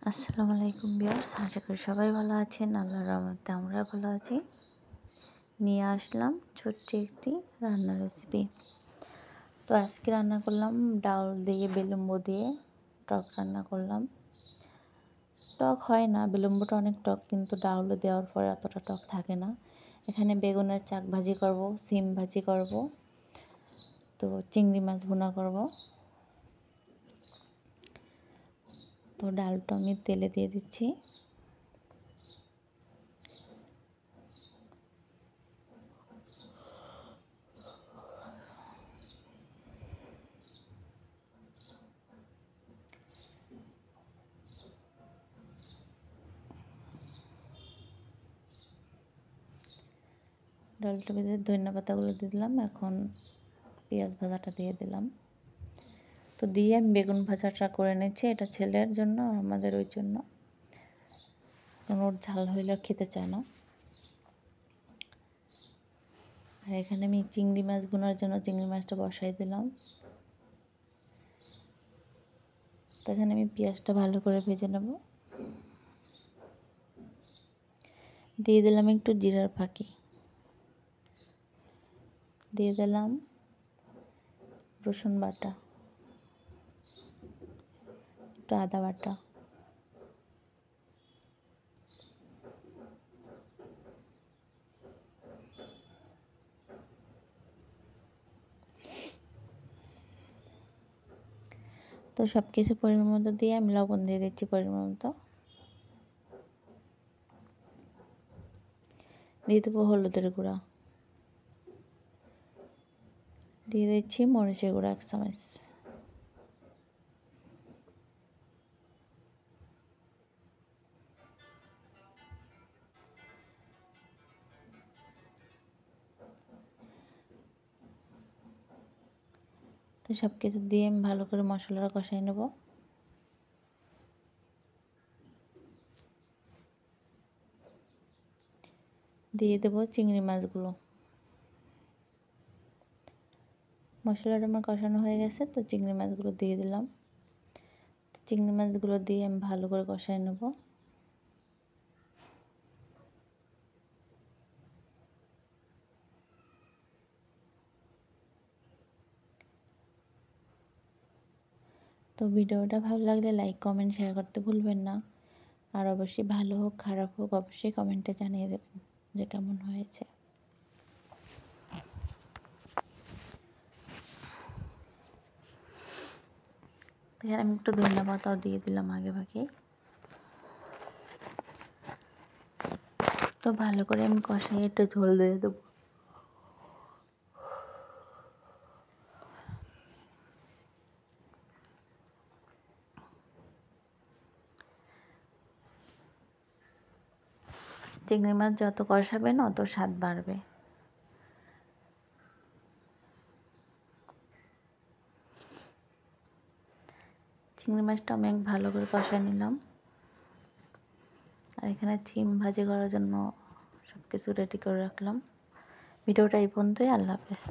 আসসালামু আলাইকুম ভিউয়ার্স, আশা করি সবাই ভালো আছেন। আল্লাহর রহমতে আমরা ভালো আছি। নিয়ে আসলাম ছোট্ট একটি রান্নার রেসিপি। তো আজকে রান্না করলাম ডাল দিয়ে বিলম্ব দিয়ে টক রান্না করলাম। টক হয় না, বিলম্বটা অনেক টক, কিন্তু ডাউল দেওয়ার পরে অতটা টক থাকে না। এখানে বেগুনের চাক ভাজি করব, সিম ভাজি করব, তো চিংড়ি মাছ ভুনা করব। তো ডালটা আমি তেলে দিয়ে দিচ্ছি। ডালটা ভেজে ধনিয়া পাতাগুলো দিয়ে দিলাম। এখন পেঁয়াজ ভাজাটা দিয়ে দিলাম। তো দিয়ে আমি বেগুন ভাজাটা করে নিচ্ছি। এটা ছেলের জন্য আর আমাদের ওই জন্য, কারণ ওর ঝাল হইলে খেতে চায় না। আর এখানে আমি চিংড়ি মাছ ভুনার জন্য চিংড়ি মাছটা বসাই দিলাম। তো এখানে আমি পেঁয়াজটা ভালো করে ভেজে নেব। দিয়ে দিলাম একটু জিরার ফাঁকি, দিয়ে দিলাম রসুন বাটা, একটু আদা বাটা, তো সব কিছু পরিমাণ মতো দিয়ে আমি লবণ দিয়ে দিচ্ছি পরিমাণ মতো। দিয়ে দেবো হলুদের গুঁড়া, দিয়ে দিচ্ছি মরিচের গুঁড়া 1 চামচ। তো সব কিছু দিয়ে আমি ভালো করে মশলাটা কষাই নেব। দিয়ে দেব চিংড়ি মাছগুলো। মশলাটা আমার কষানো হয়ে গেছে, তো চিংড়ি মাছগুলো দিয়ে দিলাম। চিংড়ি মাছগুলো দিয়ে আমি ভালো করে কষাই নেব। তো ভিডিওটা ভালো লাগলে লাইক কমেন্ট শেয়ার করতে ভুলবেন না। আর অবশ্যই ভালো হোক খারাপ হোক অবশ্যই কমেন্টে জানিয়ে দেবেন যে কেমন হয়েছে। এখানে আমি একটু ধনিয়া পাতাও দিয়ে দিলাম আগে ভাগে। তো ভালো করে আমি কষাই একটু ঝোল দিয়ে দেবো। চিংড়ি মাছ যত কষাবেন অত স্বাদ বাড়বে। চিংড়ি মাছটা আমি ভালো করে কষাই নিলাম। আর এখানে সিম ভাজি করার জন্য সব কিছু রেডি করে রাখলাম। ভিডিওটা এই পর্যন্তই। আল্লাহ হাফেজ।